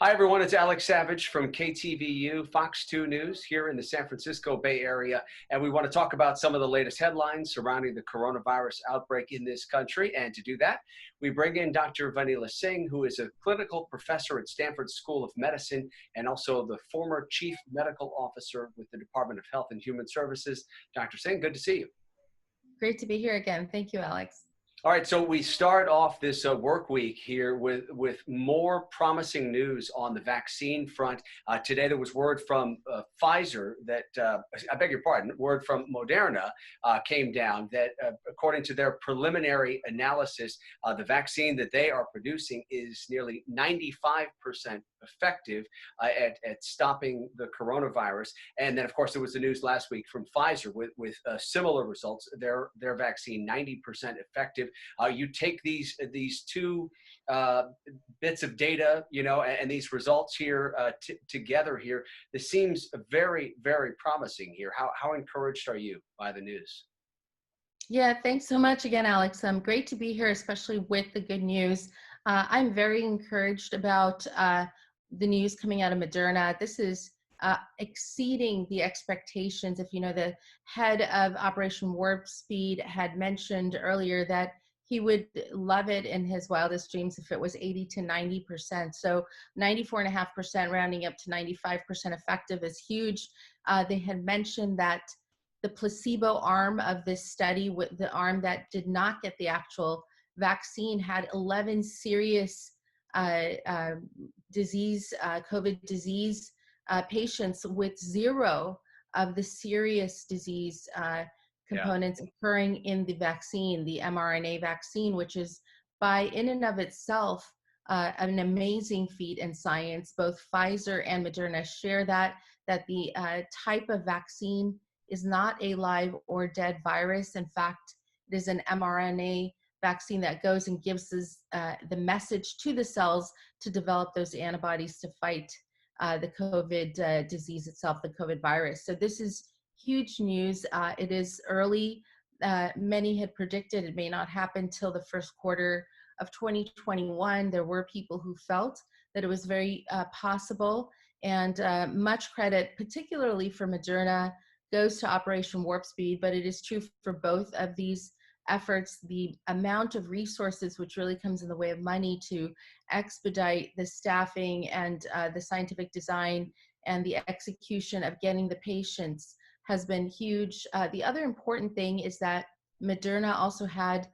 Hi, everyone. It's Alex Savage from KTVU, Fox 2 News here in the San Francisco Bay Area. And we want to talk about some of the latest headlines surrounding the coronavirus outbreak in this country. And to do that, we bring in Dr. Vanila Singh, who is a clinical professor at Stanford School of Medicine and also the former chief medical officer with the Department of Health and Human Services. Dr. Singh, good to see you. Great to be here again. Thank you, Alex. All right, so we start off this work week here with more promising news on the vaccine front. Today there was word from Pfizer that, I beg your pardon, word from Moderna came down that according to their preliminary analysis, the vaccine that they are producing is nearly 95% effective at stopping the coronavirus. And then, of course, there was the news last week from Pfizer with similar results. Their vaccine 90% effective. You take these two bits of data, and these results here together here. This seems very, very promising here. How encouraged are you by the news? Yeah, thanks so much again, Alex. Great to be here, especially with the good news. I'm very encouraged about the news coming out of Moderna. This is exceeding the expectations. If you know, the head of Operation Warp Speed had mentioned earlier that he would love it in his wildest dreams if it was 80 to 90%. So 94.5% rounding up to 95% effective is huge. They had mentioned that the placebo arm of this study, with the arm that did not get the actual vaccine, had 11 serious disease, COVID disease patients, with 0 of the serious disease components occurring in the vaccine, the mRNA vaccine, which is in and of itself an amazing feat in science. Both Pfizer and Moderna share that the type of vaccine is not a live or dead virus. In fact, it is an mRNA vaccine that goes and gives us the message to the cells to develop those antibodies to fight the COVID disease itself, the COVID virus. So this is huge news. It is early. Many had predicted it may not happen till the first quarter of 2021. There were people who felt that it was very possible, and much credit, particularly for Moderna, goes to Operation Warp Speed, but it is true for both of these efforts. The amount of resources, which really comes in the way of money to expedite the staffing and the scientific design and the execution of getting the patients, has been huge. The other important thing is that Moderna also had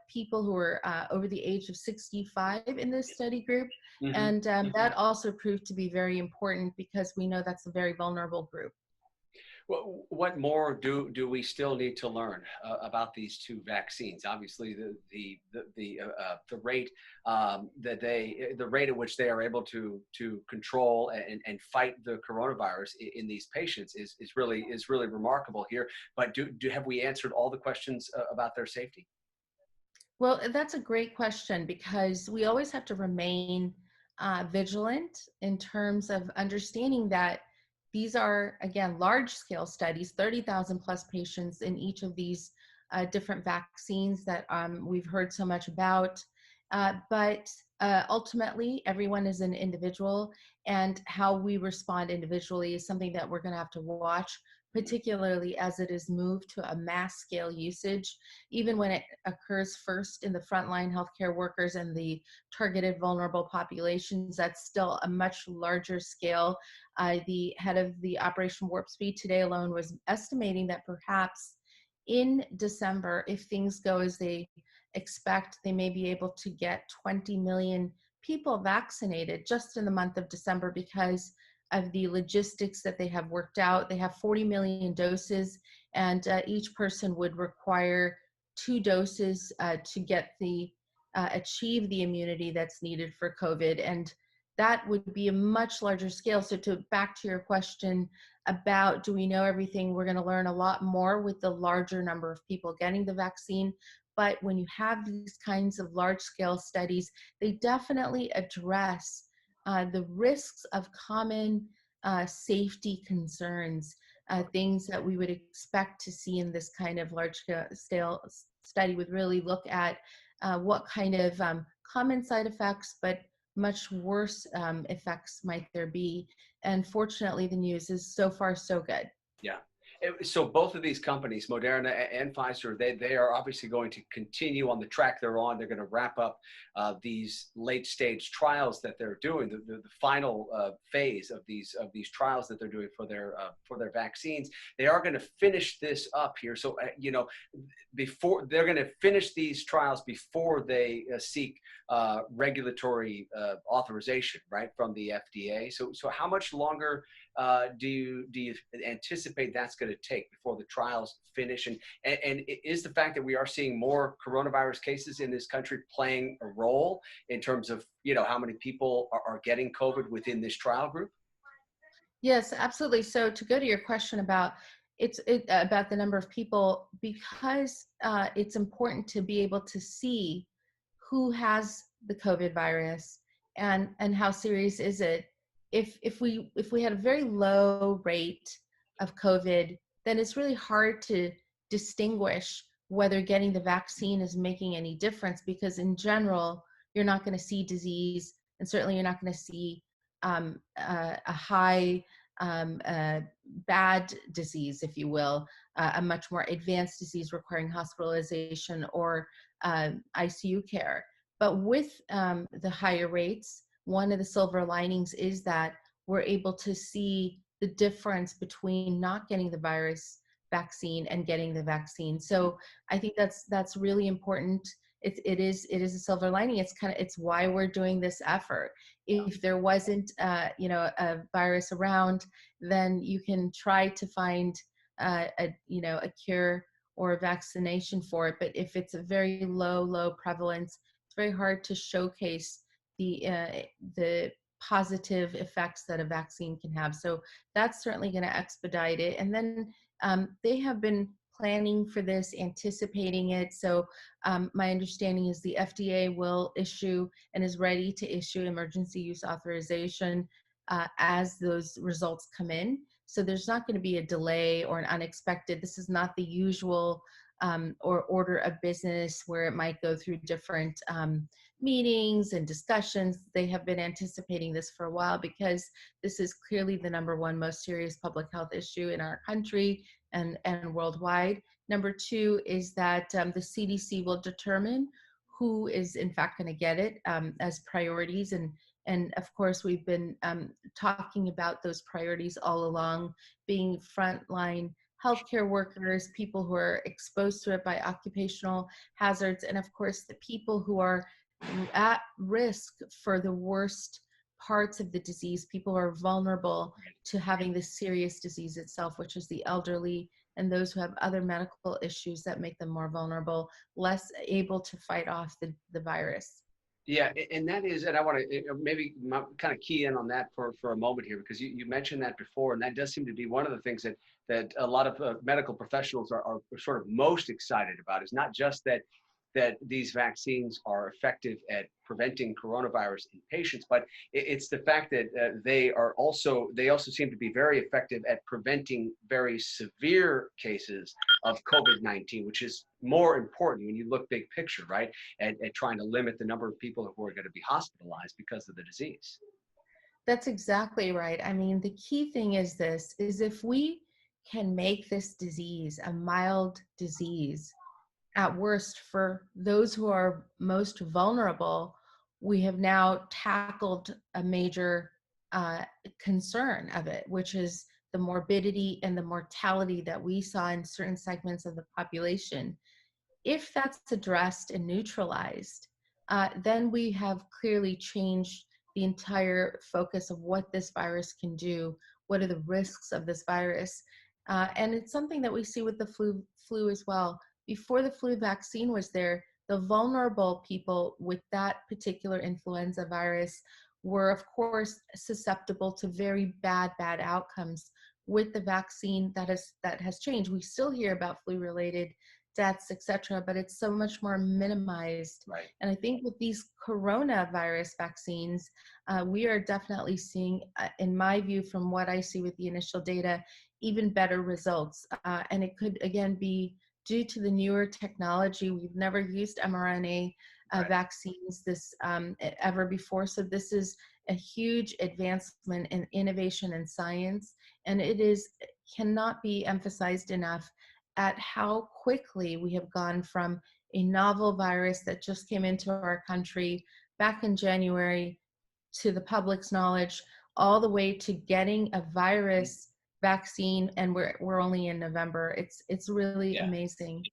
people who were over the age of 65 in this study group. Mm-hmm. And that also proved to be very important because we know that's a very vulnerable group. Well, what more do we still need to learn about these two vaccines? Obviously, the rate the rate at which they are able to control and fight the coronavirus in these patients is really remarkable here. But have we answered all the questions about their safety? Well, that's a great question, because we always have to remain vigilant in terms of understanding that these are, again, large-scale studies, 30,000 plus patients in each of these different vaccines that we've heard so much about. But ultimately, everyone is an individual, and how we respond individually is something that we're going to have to watch, particularly as it is moved to a mass-scale usage. Even when it occurs first in the frontline healthcare workers and the targeted vulnerable populations, that's still a much larger scale. The head of the Operation Warp Speed today alone was estimating that perhaps in December, if things go as they expect, they may be able to get 20 million people vaccinated just in the month of December because of the logistics that they have worked out. They have 40 million doses, and each person would require 2 doses to get achieve the immunity that's needed for COVID. And that would be a much larger scale. So back to your question about, do we know everything? We're going to learn a lot more with the larger number of people getting the vaccine. But when you have these kinds of large scale studies, they definitely address the risks of common safety concerns, things that we would expect to see in this kind of large scale study. Would really look at what kind of common side effects, but much worse effects might there be. And fortunately, the news is so far so good. Yeah. So both of these companies, Moderna and Pfizer, they are obviously going to continue on the track they're on. They're going to wrap up these late stage trials that they're doing, the final phase of these trials that they're doing for their vaccines. They are going to finish this up here. So before they're going to finish these trials before they seek regulatory authorization, right, from the FDA. So how much longer do you anticipate that's going to take before the trials finish? And is the fact that we are seeing more coronavirus cases in this country playing a role in terms of how many people are getting COVID within this trial group? Yes, absolutely. So to go to your question about about the number of people, because it's important to be able to see who has the COVID virus and how serious is it. If we had a very low rate of COVID, then it's really hard to distinguish whether getting the vaccine is making any difference, because in general, you're not going to see disease, and certainly you're not going to see a high bad disease, if you will, a much more advanced disease requiring hospitalization or ICU care. But with the higher rates, one of the silver linings is that we're able to see the difference between not getting the virus vaccine and getting the vaccine. So I think that's really important. It is a silver lining. It's why we're doing this effort. If there wasn't a virus around, then you can try to find a cure or a vaccination for it. But if it's a very low prevalence, it's very hard to showcase the positive effects that a vaccine can have. So that's certainly going to expedite it. And then they have been planning for this, anticipating it. So my understanding is the FDA will issue and is ready to issue emergency use authorization as those results come in. So there's not going to be a delay or an unexpected. This is not the usual or order of business where it might go through different meetings and discussions. They have been anticipating this for a while because this is clearly the number one most serious public health issue in our country and worldwide. Number two is that the CDC will determine who is in fact going to get it as priorities. And of course, we've been talking about those priorities all along, being frontline healthcare workers, people who are exposed to it by occupational hazards, and of course, the people who are at risk for the worst parts of the disease, people who are vulnerable to having the serious disease itself, which is the elderly and those who have other medical issues that make them more vulnerable, less able to fight off the virus. Yeah, and that is, and I want to maybe kind of key in on that for a moment here, because you mentioned that before, and that does seem to be one of the things that a lot of medical professionals are sort of most excited about, is not just that these vaccines are effective at preventing coronavirus in patients, but it's the fact that they also seem to be very effective at preventing very severe cases of COVID-19, which is more important when you look big picture, right? At trying to limit the number of people who are going to be hospitalized because of the disease. That's exactly right. I mean, the key thing is if we can make this disease a mild disease, at worst, for those who are most vulnerable, we have now tackled a major concern of it, which is the morbidity and the mortality that we saw in certain segments of the population. If that's addressed and neutralized, then we have clearly changed the entire focus of what this virus can do, what are the risks of this virus. And it's something that we see with the flu as well. Before the flu vaccine was there, the vulnerable people with that particular influenza virus were, of course, susceptible to very bad outcomes. With the vaccine, that has changed. We still hear about flu-related deaths, etc., but it's so much more minimized. Right. And I think with these coronavirus vaccines, we are definitely seeing, in my view, from what I see with the initial data, even better results. And it could, again, be due to the newer technology. We've never used mRNA Right. vaccines this ever before. So this is a huge advancement in innovation and science, and it is cannot be emphasized enough at how quickly we have gone from a novel virus that just came into our country back in January to the public's knowledge, all the way to getting a virus vaccine, and we're only in November. It's really Yeah. amazing.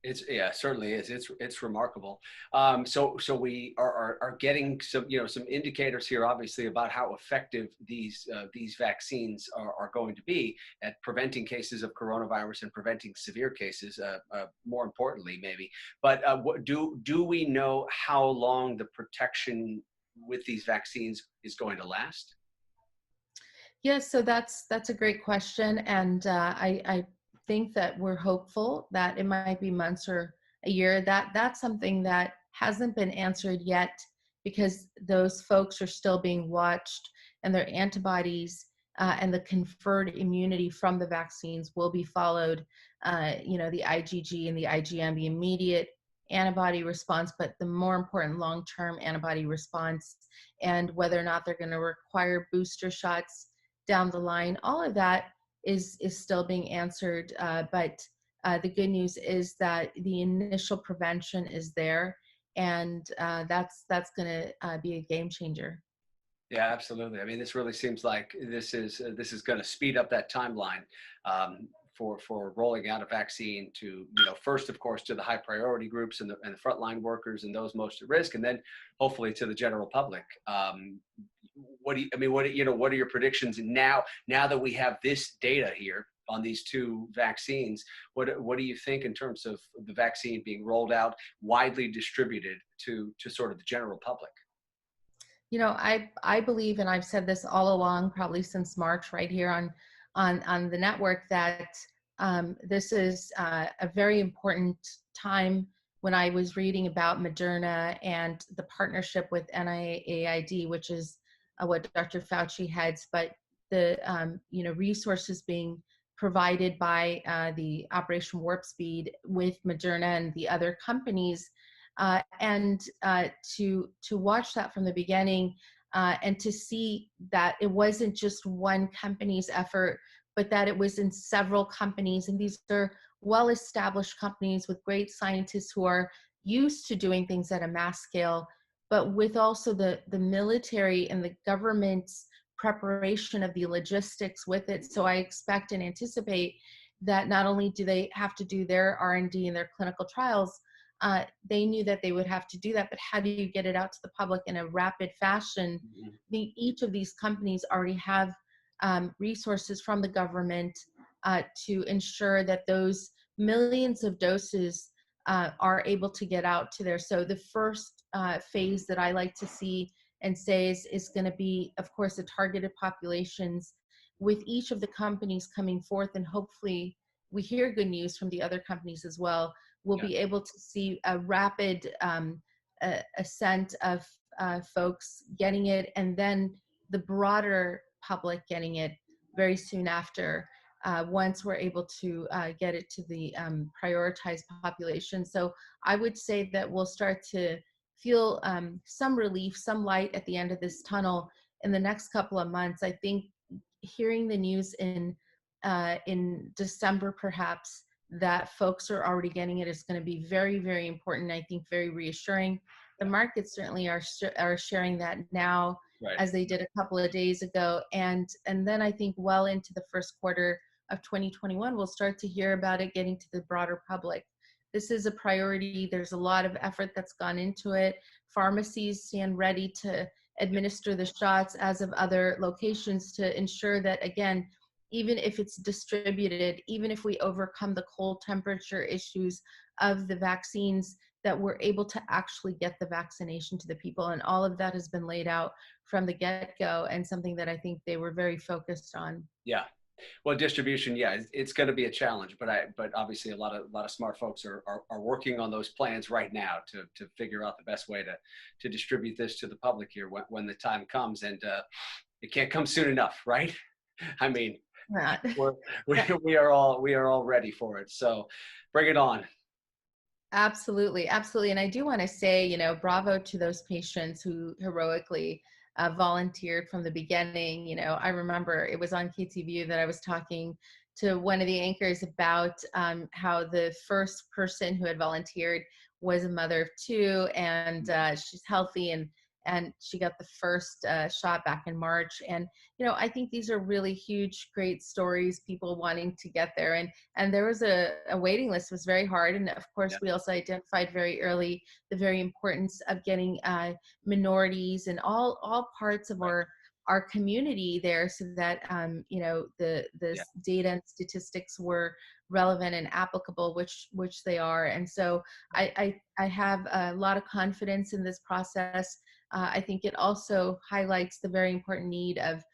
It's yeah, it certainly is. It's remarkable. So we are getting some some indicators here, obviously, about how effective these vaccines are going to be at preventing cases of coronavirus and preventing severe cases. More importantly, maybe. But do we know how long the protection with these vaccines is going to last? Yes, so that's a great question, and I think that we're hopeful that it might be months or a year. That's something that hasn't been answered yet because those folks are still being watched, and their antibodies and the conferred immunity from the vaccines will be followed. The IgG and the IgM, the immediate antibody response, but the more important long-term antibody response, and whether or not they're going to require booster shots down the line. All of that is still being answered, but the good news is that the initial prevention is there, and that's going to be a game changer. Yeah, absolutely. I mean, this really seems like this is going to speed up that timeline for rolling out a vaccine to first, of course, to the high priority groups and the frontline workers and those most at risk, and then hopefully to the general public. What do you, I mean, what are your predictions now? Now that we have this data here on these two vaccines, what do you think in terms of the vaccine being rolled out, widely distributed to sort of the general public? I believe, and I've said this all along, probably since March, right here on the network, that this is a very important time. When I was reading about Moderna and the partnership with NIAID, which is what Dr. Fauci heads, but the resources being provided by the Operation Warp Speed with Moderna and the other companies, and to watch that from the beginning, and to see that it wasn't just one company's effort, but that it was in several companies, and these are well-established companies with great scientists who are used to doing things at a mass scale, but with also the military and the government's preparation of the logistics with it. So I expect and anticipate that not only do they have to do their R&D and their clinical trials, they knew that they would have to do that, but how do you get it out to the public in a rapid fashion? Mhm. Each of these companies already have resources from the government to ensure that those millions of doses are able to get out to there. So the first phase that I like to see and say is going to be, of course, the targeted populations with each of the companies coming forth, and hopefully we hear good news from the other companies as well. We'll Yeah. be able to see a rapid ascent of folks getting it, and then the broader public getting it very soon after, once we're able to get it to the prioritized population. So I would say that we'll start to feel some relief, some light at the end of this tunnel in the next couple of months. I think hearing the news in December, perhaps, that folks are already getting it is going to be very, very important. I think very reassuring. The markets certainly are sharing that now, Right. as they did a couple of days ago, and then I think well into the first quarter of 2021, we'll start to hear about it getting to the broader public. This is a priority. There's a lot of effort that's gone into it. Pharmacies stand ready to administer the shots, as of other locations, to ensure that, again, even if it's distributed, even if we overcome the cold temperature issues of the vaccines, that we're able to actually get the vaccination to the people. And all of that has been laid out from the get-go, and something that I think they were very focused on. Yeah. Well, distribution, yeah, it's going to be a challenge, but obviously a lot of smart folks are working on those plans right now to figure out the best way to distribute this to the public here when the time comes, and it can't come soon enough, right? I mean, Yeah. we're, we we are all ready for it. So bring it on. Absolutely, absolutely. And I do want to say, bravo to those patients who heroically volunteered from the beginning. I remember it was on KTVU that I was talking to one of the anchors about how the first person who had volunteered was a mother of two, and she's healthy, and she got the first shot back in March. And I think these are really huge, great stories. People wanting to get there, and there was a waiting list. It was very hard, and of course Yeah. we also identified very early the very importance of getting minorities and all parts of Right. our community there, so that the Yeah. data and statistics were relevant and applicable, which they are. And so I have a lot of confidence in this process. I think it also highlights the very important need of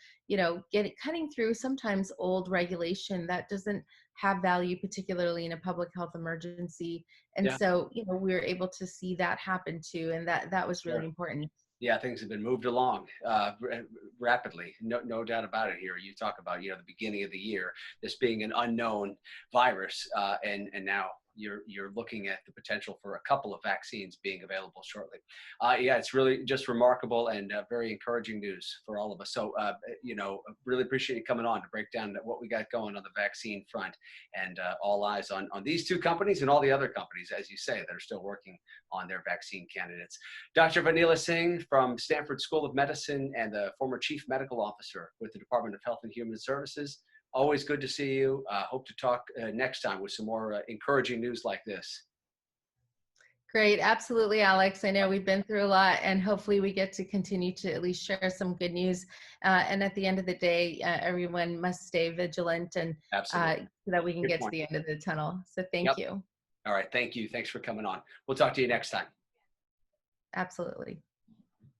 cutting through sometimes old regulation that doesn't have value, particularly in a public health emergency. And Yeah. so, we're able to see that happen too. And that was really Sure. important. Yeah, things have been moved along rapidly. No doubt about it. Here, you talk about the beginning of the year, this being an unknown virus, and now you're looking at the potential for a couple of vaccines being available shortly. Yeah, it's really just remarkable and very encouraging news for all of us. So, really appreciate you coming on to break down what we got going on the vaccine front, and all eyes on these two companies and all the other companies, as you say, that are still working on their vaccine candidates. Dr. Vanila Singh from Stanford School of Medicine and the former Chief Medical Officer with the Department of Health and Human Services. Always good to see you. Hope to talk next time with some more encouraging news like this. Great. Absolutely, Alex. I know we've been through a lot, and hopefully we get to continue to at least share some good news. And at the end of the day, everyone must stay vigilant, and Absolutely. so that we can Good get to point. the end of the tunnel. So thank Yep. you. All right. Thank you. Thanks for coming on. We'll talk to you next time. Absolutely.